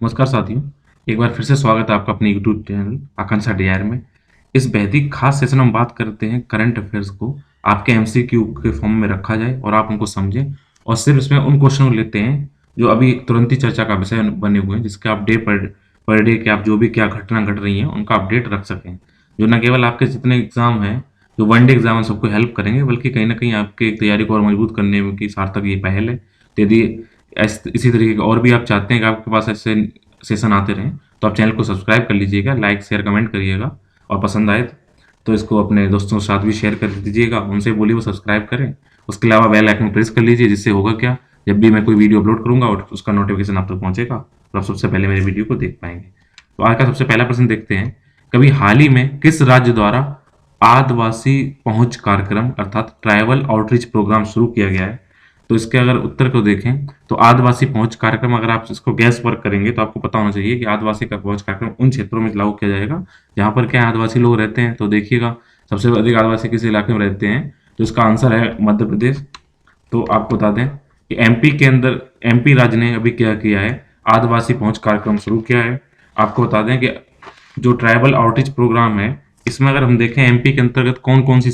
नमस्कार साथियों, एक बार फिर से स्वागत है आपका अपने यूट्यूब चैनल आकांक्षा डीआर में। इस बेहद ही खास सेशन में हम बात करते हैं करंट अफेयर्स को आपके एमसीक्यू के फॉर्म में रखा जाए और आप उनको समझें और सिर्फ इसमें उन क्वेश्चन को लेते हैं जो अभी तुरंत ही चर्चा का विषय बने हुए हैं, जिसके आप डे पर डे के आप जो भी क्या घटना घट रही हैं उनका अपडेट रख सकें, जो न केवल आपके जितने एग्जाम हैं जो वन डे एग्जाम है सबको हेल्प करेंगे, बल्कि कहीं ना कहीं आपके तैयारी को और मजबूत करने में की सार्थक ये पहल है। तो यदि इसी तरीके के और भी आप चाहते हैं कि आपके पास ऐसे सेशन आते रहें, तो आप चैनल को सब्सक्राइब कर लीजिएगा, लाइक शेयर कमेंट करिएगा और पसंद आए तो इसको अपने दोस्तों के साथ भी शेयर कर दीजिएगा, उनसे बोलिए वो सब्सक्राइब करें। उसके अलावा बेल आइकन प्रेस कर लीजिए, जिससे होगा क्या, जब भी मैं कोई वीडियो अपलोड करूंगा और उसका नोटिफिकेशन आप तक पहुंचेगा तो आप सबसे पहले मेरे वीडियो को देख पाएंगे। तो आज का सबसे पहला प्रश्न देखते हैं, कभी हाल ही में किस राज्य द्वारा आदिवासी पहुंच कार्यक्रम अर्थात ट्राइबल आउटरीच प्रोग्राम शुरू किया गया है? तो इसके अगर उत्तर को देखें तो आदिवासी पहुंच कार्यक्रम, अगर आप इसको गैस वर्क करेंगे तो आपको पता होना चाहिए कि आदिवासी का पहुंच कार्यक्रम उन क्षेत्रों में लागू किया जाएगा जहां पर क्या आदिवासी लोग रहते हैं। तो देखिएगा सबसे अधिक आदिवासी किस इलाके में रहते हैं, तो इसका आंसर है मध्य प्रदेश। तो आपको बता दें कि एमपी के अंदर एमपी राज्य ने अभी क्या किया है, आदिवासी पहुंच कार्यक्रम शुरू किया है। आपको बता दें कि जो ट्राइबल आउटरीच प्रोग्राम है, इसमें अगर हम देखें एमपी के अंतर्गत कौन कौन सी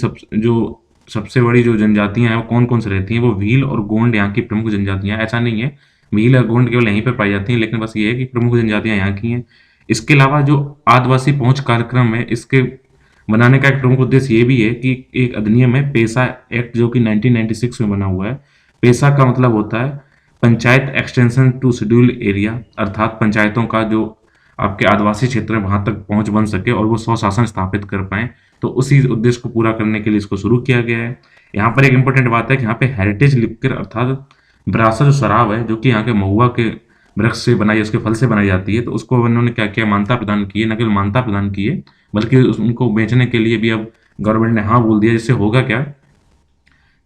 सबसे बड़ी जो जनजातियां हैं वो कौन कौन सी रहती हैं, वो भील और गोंड यहाँ की प्रमुख जनजातियां हैं। ऐसा नहीं है भील और गोंड केवल यहीं पर पाई जाती हैं, लेकिन बस ये है कि प्रमुख जनजातियां यहाँ की हैं। इसके अलावा जो आदिवासी पहुंच कार्यक्रम है, इसके बनाने का एक प्रमुख उद्देश्य ये भी है कि एक अधिनियम है पेसा एक्ट, जो कि 1996 में बना हुआ है। पेसा का मतलब होता है panchayat extension to schedule area, अर्थात पंचायतों का जो आपके आदिवासी क्षेत्र है वहां तक पहुंच बन सके और वो स्वशासन स्थापित कर पाए। तो उसी उद्देश्य को पूरा करने के लिए इसको शुरू किया गया है। यहाँ पर एक इंपॉर्टेंट बात है कि यहाँ पे हेरिटेज लिक्कर अर्थात विरासत जो शराब है, जो कि यहाँ के महुआ के वृक्ष से बनाई, उसके फल से बनाई जाती है, तो उसको उन्होंने क्या किया, मान्यता प्रदान की है। न केवल मान्यता प्रदान की है बल्कि उनको बेचने के लिए भी अब गवर्नमेंट ने हाँ बोल दिया। जिससे होगा क्या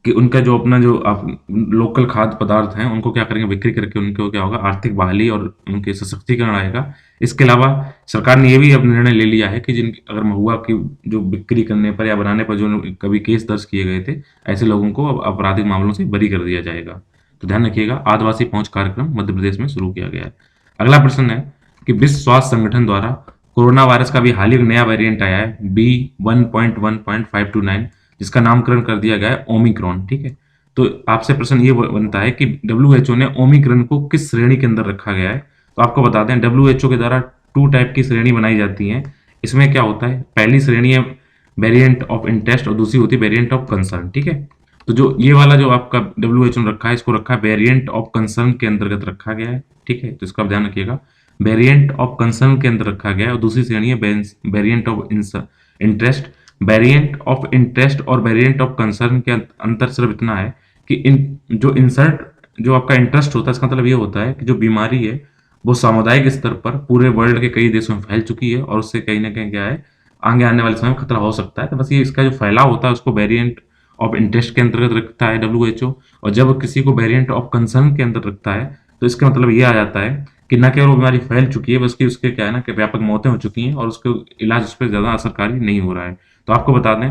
कि उनका जो अपना जो आप लोकल खाद्य पदार्थ हैं उनको क्या करेंगे, बिक्री करके उनको क्या होगा, आर्थिक बहाली और उनके सशक्तिकरण आएगा। इसके अलावा सरकार ने ये भी अब निर्णय ले लिया है कि जिन अगर महुआ की जो बिक्री करने पर या बनाने पर जो कभी केस दर्ज किए गए थे, ऐसे लोगों को अब आपराधिक मामलों से बरी कर दिया जाएगा। तो ध्यान रखिएगा, आदिवासी पहुंच कार्यक्रम मध्य प्रदेश में शुरू किया गया है। अगला प्रश्न है कि विश्व स्वास्थ्य संगठन द्वारा कोरोना वायरस का भी हाल ही नया वेरिएंट आया है B1.1.529, जिसका नामकरण कर दिया गया है ओमिक्रॉन। ठीक है, तो आपसे प्रश्न ये बनता है कि डब्ल्यूएचओ ने ओमिक्रॉन को किस श्रेणी के अंदर रखा गया है? तो आपको बता दें डब्ल्यूएचओ के द्वारा टू टाइप की श्रेणी बनाई जाती है। इसमें क्या होता है, पहली श्रेणी है वेरिएंट ऑफ इंटरेस्ट और दूसरी होती है वेरिएंट ऑफ कंसर्न। ठीक है, तो जो ये वाला जो आपका डब्ल्यूएचओ ने रखा है, इसको रखा है वेरिएंट ऑफ कंसर्न के अंतर्गत रखा गया है। ठीक है, तो इसका आप ध्यान रखिएगा, वेरिएंट ऑफ कंसर्न के अंदर रखा गया है। और दूसरी श्रेणी है variant of interest. Variant of interest और वेरिएंट ऑफ कंसर्न के अंतर सिर्फ इतना है कि इन जो इंसर्ट जो आपका इंटरेस्ट होता है, इसका मतलब ये होता है कि जो बीमारी है वो सामुदायिक स्तर पर पूरे वर्ल्ड के कई देशों में फैल चुकी है और उससे कहीं ना कहीं क्या है, आगे आने वाले समय में खतरा हो सकता है। तो बस ये इसका जो फैलाव होता है उसको वेरिएंट ऑफ इंटरेस्ट के अंतर्गत रखता है डब्ल्यूएचओ। और जब किसी को वेरिएंट ऑफ कंसर्न के अंदर रखता है तो इसका मतलब ये आ जाता है कि न केवल वो बीमारी फैल चुकी है, बल्कि उसके क्या है ना कि व्यापक मौतें हो चुकी हैं और उसके इलाज उस पर ज़्यादा असरकारी नहीं हो रहा है। तो आपको बता दें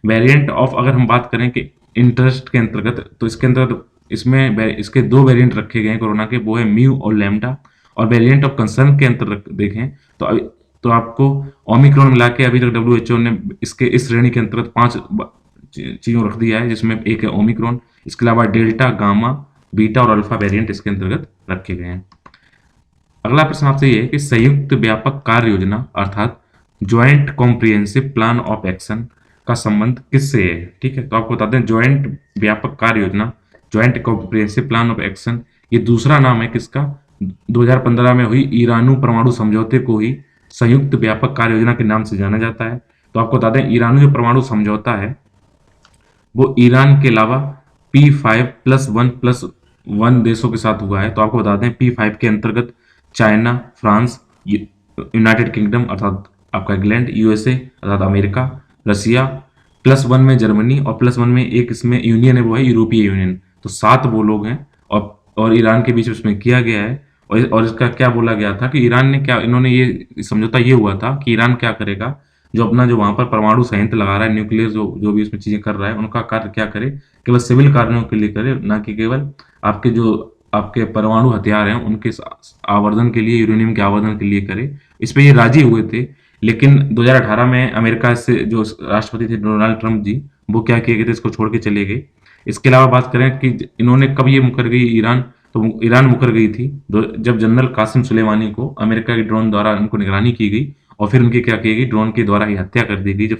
वेरिएंट ऑफ, अगर हम बात करें कि इंटरेस्ट के अंतर्गत, तो इसके अंतर्गत इसमें इसके दो वेरिएंट रखे गए हैं कोरोना के, वो है म्यू और लैम्डा। और वेरिएंट ऑफ कंसर्न के अंतर्गत देखें तो आपको ओमिक्रॉन मिला के अभी तक डब्ल्यूएचओ ने इसके इस श्रेणी के अंतर्गत 5 चीज़ों रख दिया है, जिसमें एक है ओमिक्रॉन, इसके अलावा डेल्टा, गामा, बीटा और अल्फा वेरिएंट इसके अंतर्गत रखे गए हैं। अगला प्रश्न आपसे ये है कि संयुक्त व्यापक कार्य योजना अर्थात joint comprehensive plan of action का संबंध किससे है? ठीक है, तो आपको बता दें ज्वाइंट व्यापक कार्य योजना, joint comprehensive plan of action, ये दूसरा नाम है किसका, 2015 में हुई ईरानू परमाणु समझौते को ही संयुक्त व्यापक कार्य योजना के नाम से जाना जाता है। तो आपको बता दें ईरानू जो परमाणु समझौता है वो ईरान के अलावा P5+1+1 देशों के साथ हुआ है। तो आपको बता दें P5 के अंतर्गत चाइना, फ्रांस, यूनाइटेड किंगडम अर्थात आपका इंग्लैंड, यूएसए अर्थात अमेरिका, रसिया, +1 में जर्मनी और +1 में एक इसमें यूनियन है वो है यूरोपीय यूनियन। तो 7 वो लोग हैं और ईरान के बीच में इसमें किया गया है। और इसका क्या बोला गया था कि ईरान ने क्या, इन्होंने ये समझौता ये हुआ था कि ईरान क्या करेगा, जो अपना जो वहां पर परमाणु संयंत्र लगा रहा है, न्यूक्लियर जो भी इसमें चीजें कर रहा है, उनका कार्य क्या करे, केवल सिविल कार्यों के लिए करे, ना कि केवल आपके जो आपके परमाणु हथियार हैं उनके आवर्धन के लिए, यूरेनियम के आवर्धन के लिए करे। इस पे ये राजी हुए थे, लेकिन 2018 में अमेरिका से जो राष्ट्रपति थे डोनाल्ड ट्रंप जी, वो क्या किए गए थे, इसको छोड़ के चले गए। इसके अलावा बात करें कि इन्होंने कब ये मुकर गई ईरान, तो ईरान मुकर गई थी जब जनरल कासिम सुलेमानी को अमेरिका के ड्रोन द्वारा उनको निगरानी की गई, और फिर उनकी क्या की गई, ड्रोन के द्वारा ही हत्या कर दी गई। जब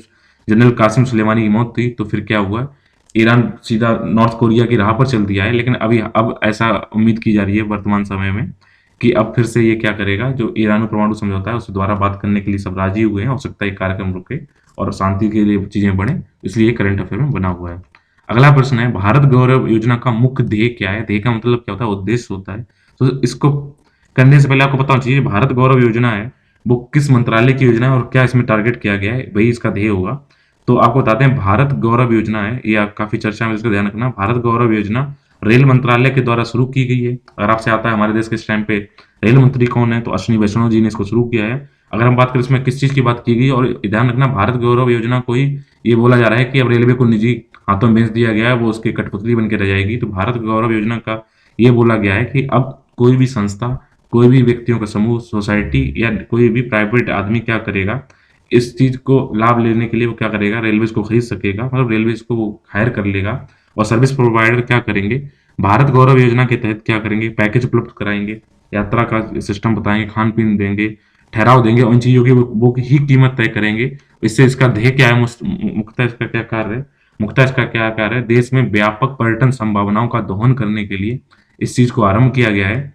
जनरल कासिम सुलेमानी की मौत हुई तो फिर क्या हुआ, ईरान सीधा नॉर्थ कोरिया की राह पर चल दिया है। लेकिन अब ऐसा उम्मीद की जा रही है वर्तमान समय में कि अब फिर से ये क्या करेगा, जो ईरान परमाणु समझौता है उससे दोबारा बात करने के लिए सब राजी हुए हैं। हो सकता है ये कार्यक्रम रुके और शांति के लिए चीजें बढ़े, इसलिए ये करंट अफेयर में बना हुआ है। अगला प्रश्न है, भारत गौरव योजना का मुख्य ध्येय क्या है? ध्येय का मतलब क्या होता है, उद्देश्य होता है। तो इसको करने से पहले आपको पता होना चाहिए भारत गौरव योजना है वो किस मंत्रालय की योजना है और क्या इसमें टारगेट किया गया है, वही इसका ध्येय होगा। तो आपको बताते हैं, भारत गौरव योजना है, ये काफी चर्चा में, इसका ध्यान रखना। भारत गौरव योजना रेल मंत्रालय के द्वारा शुरू की गई है। अगर आपसे आता है हमारे देश के इस टाइम पे रेल मंत्री कौन है, तो अश्विनी वैष्णव जी ने इसको शुरू किया है। अगर हम बात करें इसमें किस चीज की बात की गई, और ध्यान रखना भारत गौरव योजना को ही ये बोला जा रहा है कि अब रेलवे को निजी हाथों में बेच दिया गया है, वो उसकी कठपुतली बन के रह जाएगी। तो भारत गौरव योजना का ये बोला गया है कि अब कोई भी संस्था, कोई भी व्यक्तियों का समूह, सोसाइटी या कोई भी प्राइवेट आदमी क्या करेगा, इस चीज को लाभ लेने के लिए वो क्या करेगा, रेलवेज को खरीद सकेगा, मतलब रेलवेज को वो हायर कर लेगा। और सर्विस प्रोवाइडर क्या करेंगे, भारत गौरव योजना के तहत क्या करेंगे, पैकेज उपलब्ध कराएंगे, यात्रा का सिस्टम बताएंगे, खान पीन देंगे, ठहराव देंगे, उन चीजों की वो ही कीमत तय करेंगे। इससे इसका ध्येय क्या है, मुख्यतः इसका क्या कार्य है, मुख्यतः इसका क्या कार्य है, देश में व्यापक पर्यटन संभावनाओं का दोहन करने के लिए इस चीज को आरंभ किया गया है।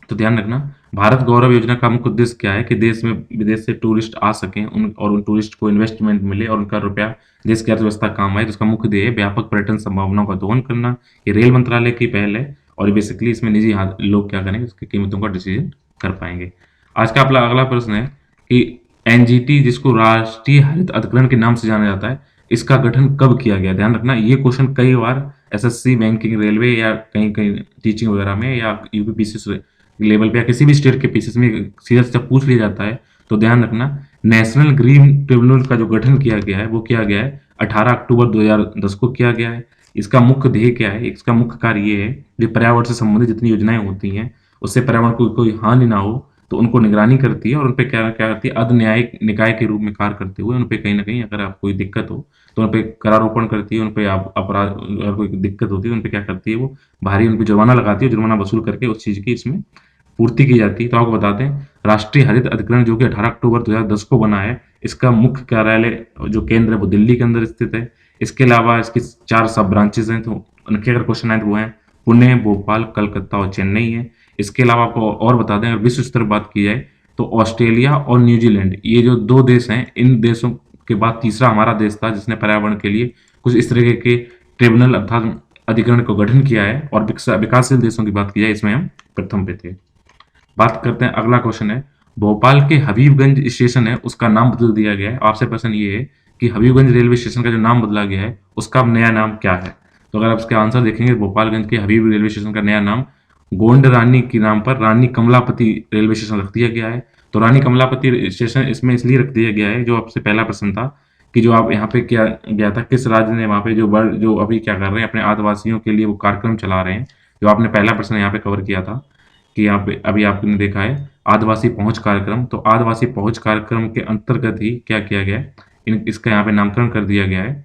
तो ध्यान रखना, भारत गौरव योजना का मुख्य उद्देश्य क्या है कि देश में विदेश से टूरिस्ट आ सकें, उन टूरिस्ट को इन्वेस्टमेंट मिले और उनका रुपया देश की अर्थव्यवस्था काम आए। जिसका मुख्य ध्येय है व्यापक पर्यटन संभावनाओं का दोहन करना। ये रेल मंत्रालय की पहल है और बेसिकली इसमें निजी लोग क्या करेंगे, उसकी कीमतों का डिसीजन कर पाएंगे। आज का अपना अगला प्रश्न है कि एनजीटी, जिसको राष्ट्रीय हरित अधिकरण के नाम से जाना जाता है, इसका गठन कब किया गया? ध्यान रखना, ये क्वेश्चन कई बार एसएससी, बैंकिंग, रेलवे या कहीं कहीं टीचिंग वगैरह में या यूपीपीसी लेवल पे या किसी भी स्टेट के पीसीस में सीधा सीधा पूछ लिया जाता है। तो ध्यान रखना, नेशनल ग्रीन ट्रिब्यूनल का जो गठन किया गया है वो किया गया है 18 अक्टूबर 2010 को किया गया है। इसका मुख्य ध्येय क्या है, इसका मुख्य कार्य ये है जो पर्यावरण से संबंधित जितनी योजनाएं होती हैं उससे पर्यावरण को कोई हानि ना हो, तो उनको निगरानी करती है और उनपे क्या क्या करती है, अर्ध न्यायिक निकाय के रूप में कार्य करते हुए उनपे कहीं ना कहीं अगर आप कोई दिक्कत हो तो उनपे करारोपण करती है, उनपे आप अपराध, अगर कोई दिक्कत होती है तो उनपे क्या करती है, वो भारी उनपे जुर्माना लगाती है, जुर्माना वसूल करके उस चीज की इसमें पूर्ति की जाती है। तो आपको बताते हैं, राष्ट्रीय हरित अधिकरण जो कि 18 अक्टूबर 2010 को बना है, इसका मुख्य कार्यालय जो केंद्र है वो दिल्ली के अंदर स्थित है। इसके अलावा इसकी 4 सब ब्रांचेस हैं, तो उनके अगर क्वेश्चन आए तो वो हैं पुणे, भोपाल, कलकत्ता और चेन्नई है। इसके अलावा आपको और बता दें, अगर विश्व स्तर पर बात की जाए तो ऑस्ट्रेलिया और न्यूजीलैंड, ये जो 2 देश हैं, इन देशों के बाद तीसरा हमारा देश था जिसने पर्यावरण के लिए कुछ इस तरीके के ट्रिब्यूनल अर्थात अधिकरण को गठन किया है। और विकासशील देशों की बात की जाए इसमें हम प्रथम पे थे। बात करते हैं, अगला क्वेश्चन है, भोपाल के हबीबगंज स्टेशन है उसका नाम बदल दिया गया है। आपसे प्रश्न ये है कि हबीबगंज रेलवे स्टेशन का जो नाम बदला गया है उसका नया नाम क्या है? तो अगर आप इसके आंसर देखेंगे, भोपालगंज के हबीब रेलवे स्टेशन का नया नाम गोंड रानी के नाम पर रानी कमलापति रेलवे स्टेशन रख दिया गया है। तो रानी कमलापति स्टेशन इसमें इसलिए रख दिया गया है, जो आपसे पहला प्रश्न था कि जो आप यहाँ पे क्या गया था, किस राज्य ने वहाँ पे जो अभी क्या कर रहे हैं अपने आदिवासियों के लिए वो कार्यक्रम चला रहे हैं, जो आपने पहला प्रश्न यहाँ पे कवर किया था कि यहाँ पे अभी आपने देखा है आदिवासी पहुंच कार्यक्रम। तो आदिवासी पहुंच कार्यक्रम के अंतर्गत ही क्या किया गया है, इसका यहाँ पे नामकरण कर दिया गया है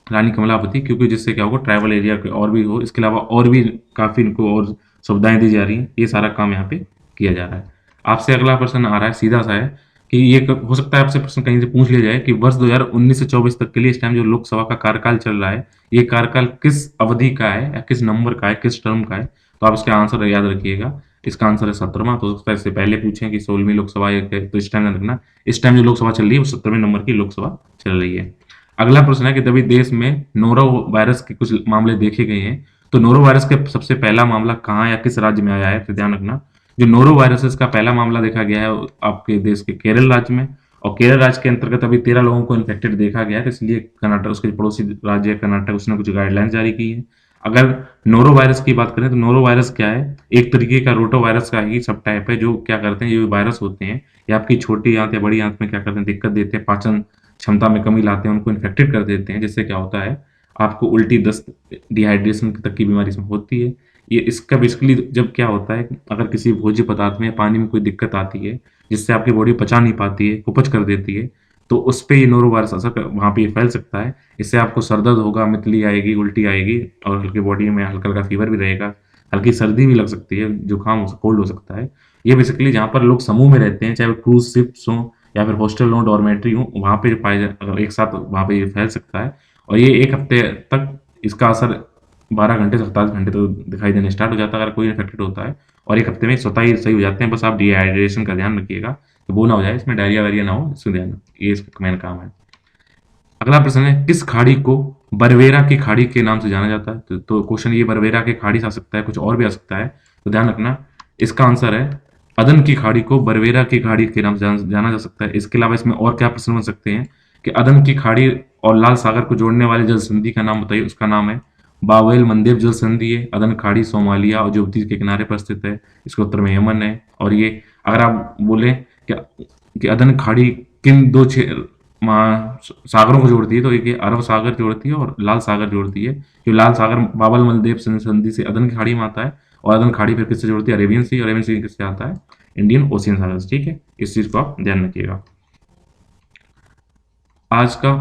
रानी कमलापति, क्योंकि जिससे क्या होगा, ट्राइबल एरिया के और भी हो, इसके अलावा और भी काफी इनको और सुविधाएं दी जा रही हैं। ये सारा काम यहाँ पे किया जा रहा है। आपसे अगला प्रश्न आ रहा है, सीधा सा है कि ये हो सकता है आपसे प्रश्न कहीं से पूछ लिया जाए कि वर्ष 2019 से 24 तक के लिए इस टाइम जो लोकसभा का कार्यकाल चल रहा है, ये कार्यकाल किस अवधि का है या किस नंबर का है, किस टर्म का है? तो आप इसका आंसर याद रखिएगा, इसका आंसर है 17वां। तो उसका इससे पहले पूछें कि 16वीं लोकसभा है, तो इस टाइम याद रखना, इस टाइम जो लोकसभा चल रही है वो 17वें नंबर की लोकसभा चल रही है। अगला प्रश्न है कि तभी देश में नोरो वायरस के कुछ मामले देखे गए हैं। तो नोरो वायरस के सबसे पहला मामला कहाँ या किस राज्य में आया है? तो ध्यान रखना, जो नोरो वायरस इसका पहला मामला देखा गया है आपके देश के केरल राज्य में, और केरल राज्य के अंतर्गत अभी 13 लोगों को इन्फेक्टेड देखा गया है। तो इसलिए कर्नाटक, उसके पड़ोसी राज्य कर्नाटक, उसने कुछ गाइडलाइंस जारी की है। अगर नोरो वायरस की बात करें तो नोरो वायरस क्या है, एक तरीके का रोटो वायरस का ही सब टाइप है, जो क्या करते हैं, ये वायरस होते हैं ये आपकी छोटी आंत या बड़ी आंत में क्या करते हैं, दिक्कत देते हैं, पाचन क्षमता में कमी लाते हैं, उनको इन्फेक्टेड कर देते हैं, जिससे क्या होता है, आपको उल्टी, दस्त, डिहाइड्रेशन तक की बीमारी इसमें होती है। ये इसका बेसिकली जब क्या होता है, अगर किसी भोज्य पदार्थ में पानी में कोई दिक्कत आती है जिससे आपकी बॉडी पचा नहीं पाती है, उपज कर देती है, तो उस पे ये नोरो वायरस असर वहाँ पे फैल सकता है। इससे आपको सर दर्द होगा, मितली आएगी, उल्टी आएगी और हल्की बॉडी में हल्का हल्का फीवर भी रहेगा, हल्की सर्दी भी लग सकती है, जुकाम कोल्ड हो सकता है। ये बेसिकली जहाँ पर लोग समूह में रहते हैं, चाहे वो क्रूज शिप्स हों या फिर हॉस्टल हो, डॉर्मेट्री हो, वहाँ पे पाए एक साथ वहाँ पे ये फैल सकता है। और ये एक हफ्ते तक इसका असर 12 घंटे से 48 घंटे तक दिखाई देना स्टार्ट हो जाता है अगर कोई इन्फेक्टेड होता है, और एक हफ्ते में स्वतः ही सही हो जाते हैं। बस आप डिहाइड्रेशन का ध्यान रखिएगा कि वो ना हो जाए, इसमें डायरिया वायरिया ना हो, इसमें ध्यान, ये इसका मेन काम है। अगला प्रश्न है, किस खाड़ी को बरवेरा की खाड़ी के नाम से जाना जाता है? तो क्वेश्चन ये बरवेरा की खाड़ी से आ सकता है, कुछ और भी आ सकता है, तो ध्यान रखना। इसका आंसर है अदन की खाड़ी को बरवेरा की खाड़ी के नाम से जाना जा सकता है। इसके अलावा इसमें और क्या प्रश्न बन सकते हैं कि अदन की खाड़ी और लाल सागर को जोड़ने वाले जल संधि का नाम बताइए। उसका नाम है बावेल मंदेव जल संधि है। अदन खाड़ी सोमालिया और जिबूती के किनारे पर स्थित है। इसके उत्तर में यमन है। और ये अगर आप बोले कि अदन खाड़ी किन दो सागरों को जोड़ती है, तो एक ये अरब सागर जोड़ती है और लाल सागर जोड़ती है। जो लाल सागर बाबल मलदेव संधि से अदन की खाड़ी में आता है, और अदन खाड़ी फिर किससे जोड़ती है? अरेबियन सी। अरेबियन सी किससे आता है? इंडियन ओशियन सागर से। ठीक है, इस चीज को आप ध्यान रखिएगा। आज का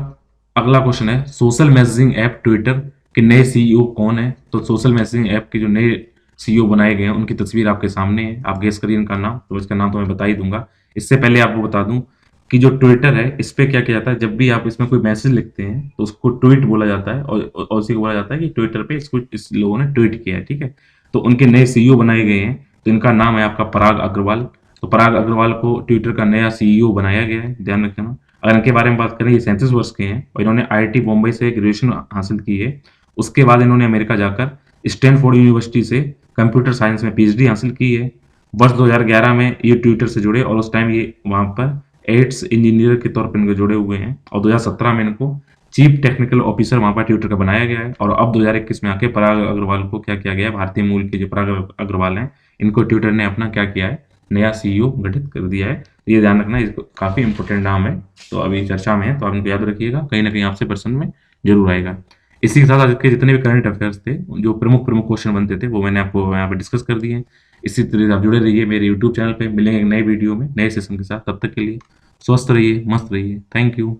अगला क्वेश्चन है, सोशल मैसेजिंग ऐप ट्विटर के नए सीईओ कौन है? तो सोशल मैसेजिंग ऐप के जो नए सीईओ बनाए गए हैं उनकी तस्वीर आपके सामने है, आप गेस करिए इनका नाम। तो इसका नाम तो मैं बता ही दूंगा। इससे पहले आपको बता दूं कि जो ट्विटर है इस पे क्या किया जाता है, जब भी आप इसमें कोई मैसेज लिखते हैं तो उसको ट्वीट बोला जाता है, और उसी को बोला जाता है कि ट्विटर पे इसको इस लोगों ने ट्वीट किया है। ठीक है, तो उनके नए सीईओ बनाए गए हैं। तो इनका नाम है आपका पराग अग्रवाल। तो पराग अग्रवाल को ट्विटर का नया सीईओ बनाया गया है, ध्यान रखना। अगर इनके बारे में बात करें, ये 37 वर्ष के हैं और इन्होंने आईआईटी बॉम्बे से ग्रेजुएशन हासिल की है। उसके बाद इन्होंने अमेरिका जाकर स्टैनफोर्ड यूनिवर्सिटी से कंप्यूटर साइंस में पीएचडी हासिल की है। वर्ष 2011 में ये ट्विटर से जुड़े और उस टाइम ये वहां पर एड्स इंजीनियर के तौर पर इनको जुड़े हुए हैं, और 2017 में इनको चीफ टेक्निकल ऑफिसर वहां पर ट्विटर का बनाया गया है। और अब 2021 में आके पराग अग्रवाल को क्या किया गया है, भारतीय मूल के जो पराग अग्रवाल हैं इनको ट्विटर ने अपना क्या किया है, नया सीईओ गठित कर दिया है। ये ध्यान रखना, इसको काफी इंपॉर्टेंट नाम है, तो अभी चर्चा में है, तो आप इनको याद रखिएगा, कहीं ना कहीं आपसे प्रश्न में जरूर आएगा। इसी के साथ आज के जितने भी करंट अफेयर्स थे, जो प्रमुख प्रमुख क्वेश्चन बनते थे, वो मैंने आपको यहाँ पे डिस्कस कर दिए हैं। इसी तरह से आप जुड़े रहिए मेरे यूट्यूब चैनल पे। मिलेंगे एक नए वीडियो में नए सेशन के साथ। तब तक के लिए स्वस्थ रहिए, मस्त रहिए। Thank you.